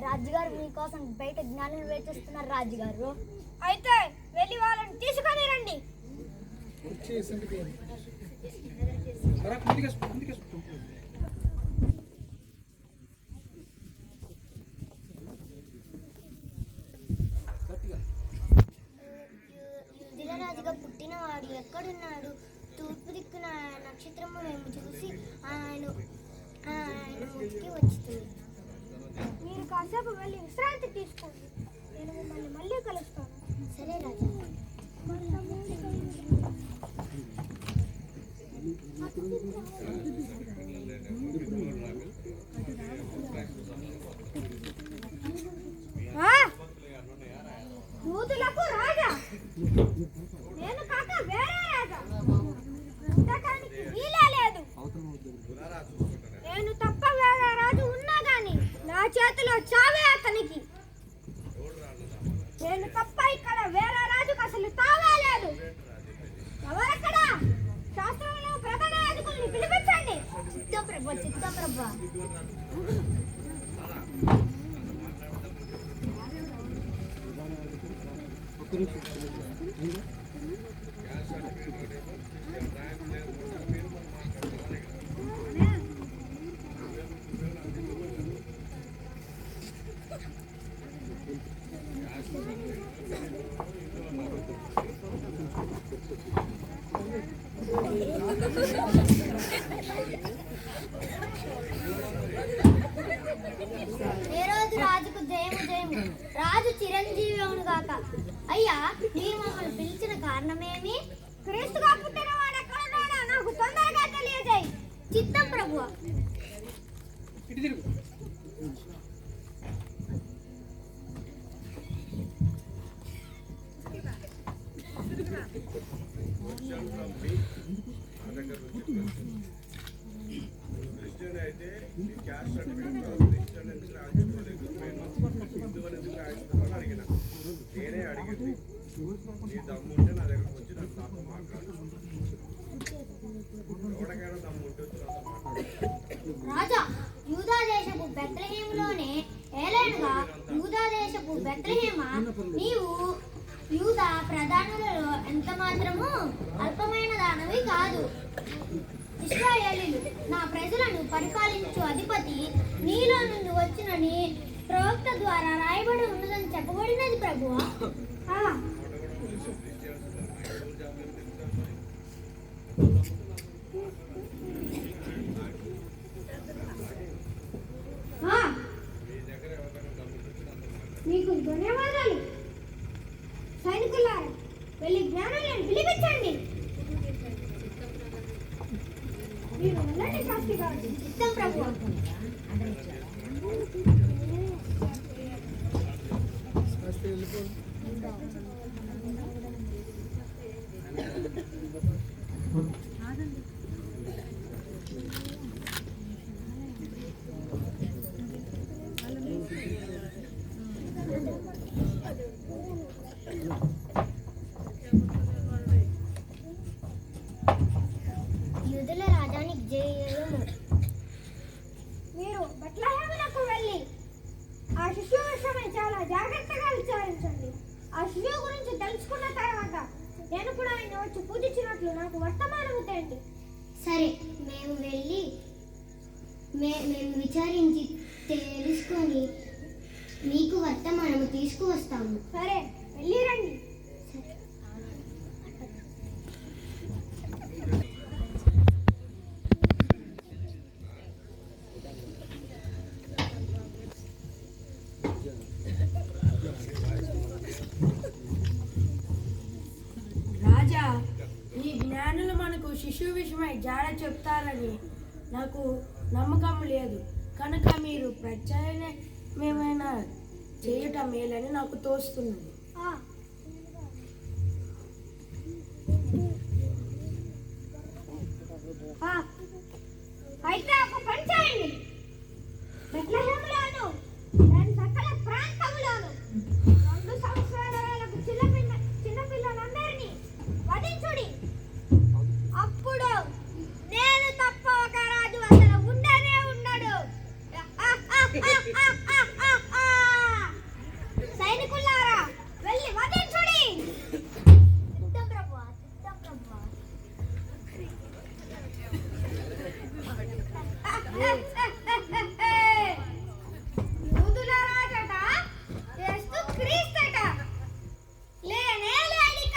రాజుగారు మీకోసం బయట జ్ఞానం వేచిస్తున్నారు రాజుగారు. అయితే వెళ్ళి వాళ్ళని తీసుకొని రండి. యుధిరాజుగా పుట్టినవాడు ఎక్కడున్నాడు? తూర్పు దిక్కున నక్షత్రము మేము చూసి ఆయన ముక్కి వచ్చి మీరు కాసేపు వెళ్ళి విశ్రాంతి తీసుకోండి. నేను మిమ్మల్ని మళ్ళీ కలుస్తాను. సరే రాజా. యూదులకు రాజా నేను కాక వేరే రాజా ఉండటానికి వీలే లేదు. నేను తప్ప వేరే రాజు ఉన్నా గాని నా చేతిలో చావే అతనికి. నేను తప్ప ఇక్కడ వేరే రాజుకు అసలు తావే లేదు. ఎవరక్కడ? శాస్త్రంలో ప్రధాన యాజకుల్ని పిలిపించండి. చిత్తప్రభ చిత్తప్రభ. రాజుకు జయము జయము. రాజు చిరంజీవి అవును గాక. అయ్యా, మీరు మమ్మల్ని పిలిచిన కారణమేమి? క్రీస్తుగా పుట్టిన వాడు ఎక్కడున్నాడో నాకు తొందరగా తెలియజేయి. చిత్తం ప్రభువా. నేనే అడిగింది నీ దమ్ముంటే నా దగ్గరకు వచ్చి నాతో మాట్లాడు. ఎవరికైనా దమ్ముంటే రాజా, యూదా దేశపు బెత్లెహేములోనే ఏలేనుగా యూదా దేశపు బెత్లెహేమా, నీవు యూదా ప్రధానులలో ఎంత మాత్రము అల్పమైన దానవి కాదు. ఇశ్రాయేలీయులు నా ప్రజలను పరిపాలించు అధిపతి నీలో నుండి వచ్చినని ప్రవక్త ద్వారా రాయబడి ఉన్నదని చెప్పబడినది ప్రభువా. మీకు ధన్యవాదాలు. సైనికులారా, వెళ్ళి జ్ఞానాలను పిలిపించండి. మీరు వెళ్ళండి శాస్త్రి గారు. చిత్తం ప్రభువా. యూదుల రాజానికి జయము. మీరు బెత్లెహేమునకు వెళ్ళి ఆ శిశువు విషయమై చాలా జాగ్రత్తగా విచారించండి. ఆ శిశువు గురించి తెలుసుకున్న తర్వాత నేను కూడా ఆయన వచ్చి పూజించినట్లు నాకు వర్తమానము తేండి. సరే, మేము వెళ్ళి మేము విచారించి తెలుసుకొని మీకు వర్తమానము తీసుకువస్తాము. సరే, వెళ్ళి రండి. శిశువు విషయమై జాడ చెప్తారని నాకు నమ్మకం లేదు కనుక మీరు ప్రత్యామ్నాయమైన చేయుట మేలని నాకు తోస్తున్నది. అయితే ఒక పని చేయండి. బెత్లెహేములోను దాని సకల ప్రాంతములోను 2 సంవత్సరాల వేళకు చిన్నపిల్లలందరినీ వధించుడి. అప్పుడు నేను తప్ప ఒక రాజు అసలు ఉండనే ఉండడు. సైనికులారా వెళ్ళి వధించుడి. సిద్ధం ప్రభువా, సిద్ధం ప్రభువా. యూదుల రాజట, యేసు క్రీస్తట, లేనే లేడిక.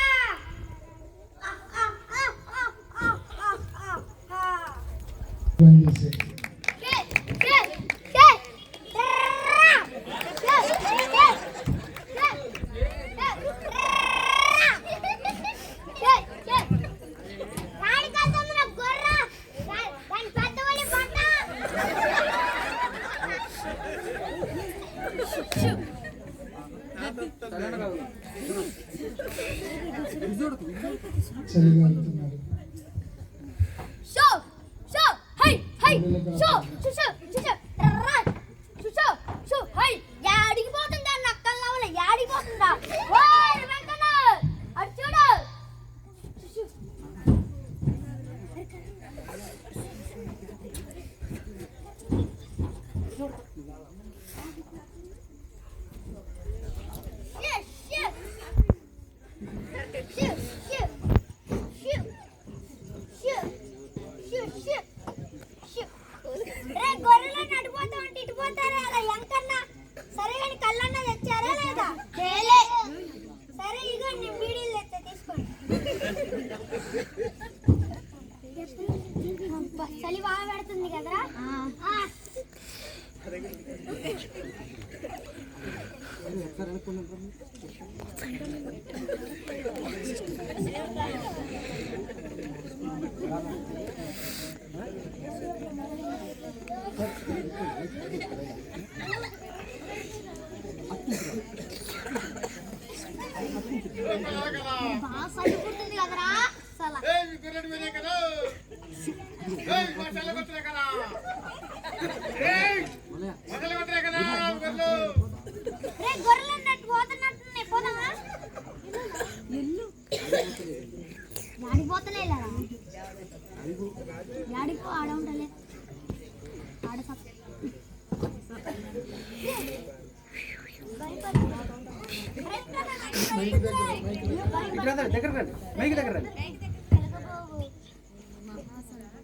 చలిగాలుతున్నారు. యాడిగిపోతుందా నక్కల్లా యాడిగిపోతుందా? అటు చూడు. గొర్రెలు నడిపోతా ఉంటే ఇటు పోతారా అలా ఎంకన్నా? సరే కానీ కళ్ళన్నా తెచ్చారా లేదా? సరే ఇదిగో నీ బీడీలు తెచ్చా, తీసుకోండి. చలి బాగా పెడుతుంది కదరా. బాగా చలిపుడుతుంది కదరా. గొర్రెలు పోతున్నట్టు పోదామా? యాడిపోతలే యాడిపో ఆడ ఉండలే ఆడ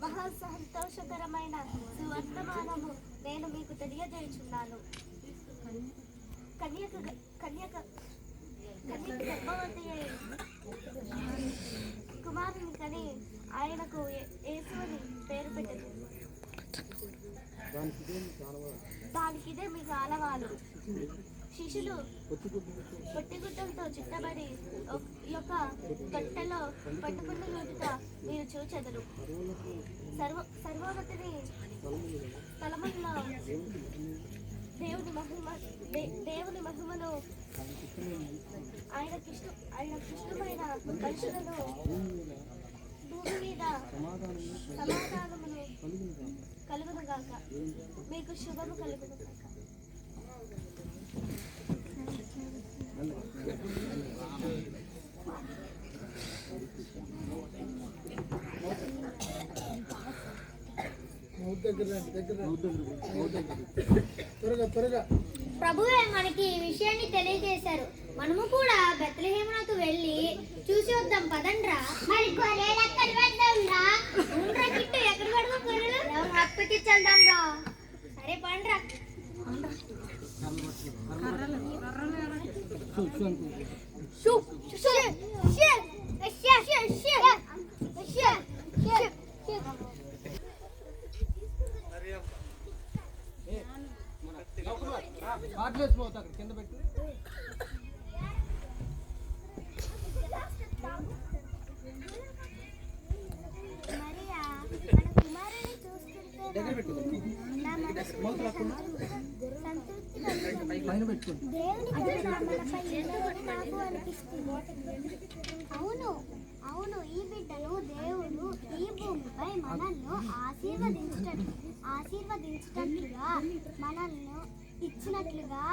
మహా సంతోషకరమైన సువర్తమానము నేను మీకు తెలియజేయుచున్నాను. కన్యక గర్భవతి అయి కుమారుని కని ఆయనకు యేసుని పేరు పెట్టదు. దానికిదే మీకు ఆనవాలు. శిశులు పొట్టిగుడ్డలతో చుట్టబడి ఒక కట్టెలో పట్టుకుని ఉండుట మీరు చూచెదరు. సర్వోన్నతిని స్థలముల్లో దేవుని మహిమను ఆయనకిష్టమైన మనుషులను భూమి మీద సమాధానమును కలుగునుగాక. మీకు శుభము కలుగునుగాక. ప్రభువే మనకి ఈ విషయాన్ని తెలియజేశారు. మనము కూడా బెత్లెహేమునకు వెళ్ళి చూసి వద్దాం పదండ్రా. మరి గొర్రెలు ఎక్కడ పెడదాంరా? ఉండ్రా కిట్టు, ఎక్కడ పెడదాం గొర్రెలు? అప్పకి వెళ్దాం రా. సరే పండ్రా. కింద పెట్టి మరి దగ్గర పెట్టు. నా మనసులో సంతృప్తి కలిగినది. పైన పెట్టుకోండి. దేవుని కరుణ మనపై ఉందని నాకు అనిపిస్తుంది. అవును అవును, ఈ బిడ్డను దేవుడు ఈ భూమిపై మనల్ని ఆశీర్వదించటట్లుగా మనల్ని ఇచ్చినట్లుగా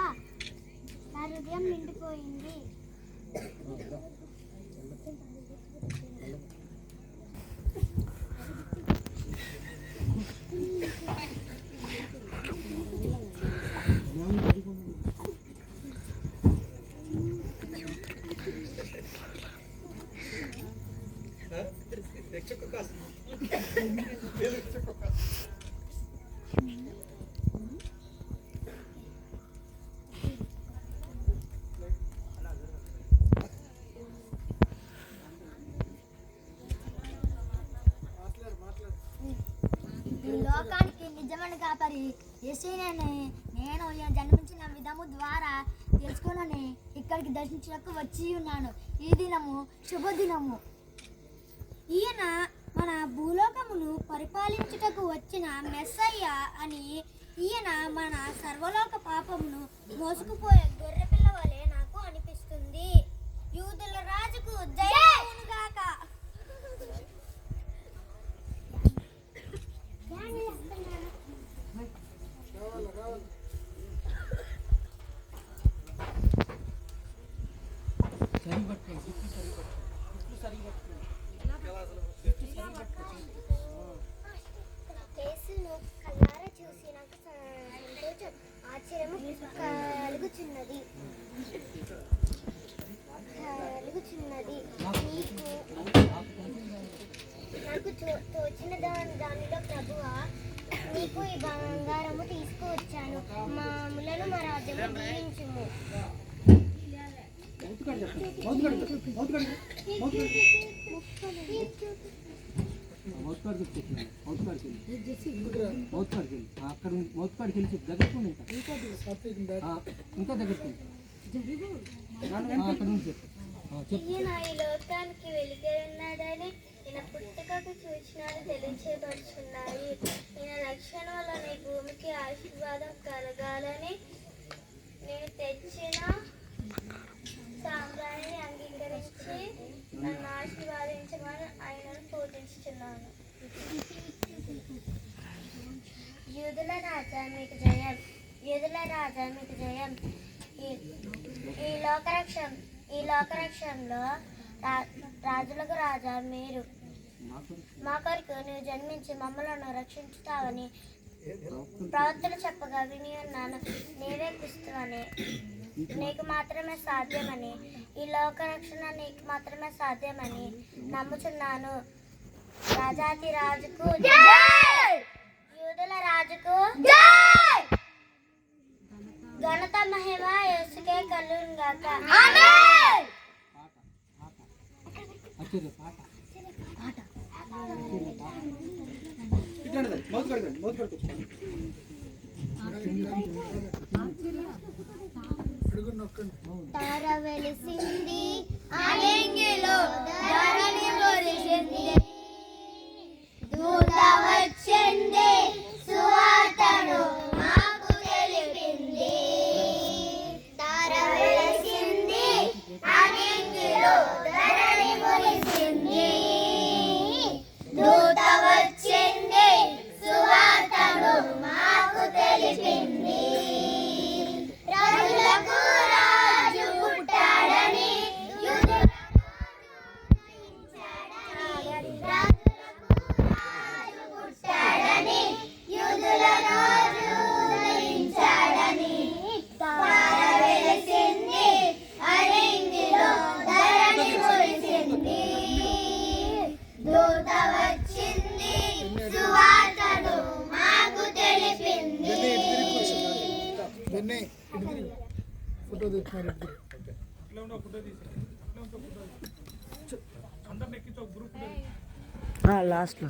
నా హృదయం నిండిపోయింది. ఈ లోకానికి నిజమైన కాపరి యేసయ్యనే నేను ఈయన జన్మించిన విధము ద్వారా తెలుసుకుని ఇక్కడికి దర్శించడానికి వచ్చి ఉన్నాను. ఈ దినము శుభదినము. ఈయన మన భూలోకమును పరిపాలించుటకు వచ్చిన మెస్సయ్య అని, ఈయన మన సర్వలోక పాపమును మోసుకుపోయే గొర్రె పిల్ల వలె నాకు అనిపిస్తుంది. యూదుల రాజుకు జయముగాక. సరి పట్టుకోండి. సరి పట్టుకోండి. కేసును కళ్ళారా చూసి నాకు సంతోషం ఆశ్చర్యము కలుగుచున్నది. నాకు తోచిన దానిలో ప్రభువా, నీకు ఈ బంగారము తీసుకువచ్చాను. మామూలను మా రాజ్యము దీవించుము. అక్కడ మౌత్ కాడికి వెళ్ళి దగ్గరకు ఇంకా దగ్గరకు అక్కడ నుంచి ఈయన ఈ లోకానికి వెలిగే ఉన్నాడని, ఈయన పుట్టుకకు సూచనలు తెలియచేయబడుచున్నాయి. ఈయన రక్షణ వలన ఈ భూమికి ఆశీర్వాదం కలగాలని నేను తెచ్చిన సాంబ్రాణిని అంగీకరించి నన్ను ఆశీర్వాదించమని ఆయనను పూజించుచున్నాను. యూదుల రాజా మీకు జయం, యూదుల రాజా మీకు జయం. ఈ లోకరక్షణలో రాజులకు రాజా మీరు. మా కొరకు నువ్వు జన్మించి మమ్మలను రక్షించుతావని ప్రవక్తలు చెప్పగా విని ఉన్నాను. నీవే క్రీస్తువని, నీకు మాత్రమే సాధ్యమని, ఈ లోకరక్షణ నీకు మాత్రమే సాధ్యమని నమ్ముచున్నాను. రాజాతి రాజుకు యూదుల రాజుకు ఘనత మహిమ యేసుకే కలుగునుగాక. తార వెలిసింది ఆలింగిలో ధరణి మురిసింది, దూత వచ్చింది సువార్తను మాకు తెలిపింది. తార వెలిసింది ఆలింగిలో ధరణి మురిసింది, దూత వచ్చింది సువార్తను మాకు తెలిపింది. రాజులకు రాజు పుట్టాడని, యూదుల రాజు ఉదయించాడని, తార వెలిసింది అరింగిలో ధరణి మురిసింది, దూత వచ్చింది సువార్తను మాకు తెలిపింది. ఫోటో తీస్తున్నారు. అందరిని ఎక్కించు గ్రూప్ లాస్ట్లో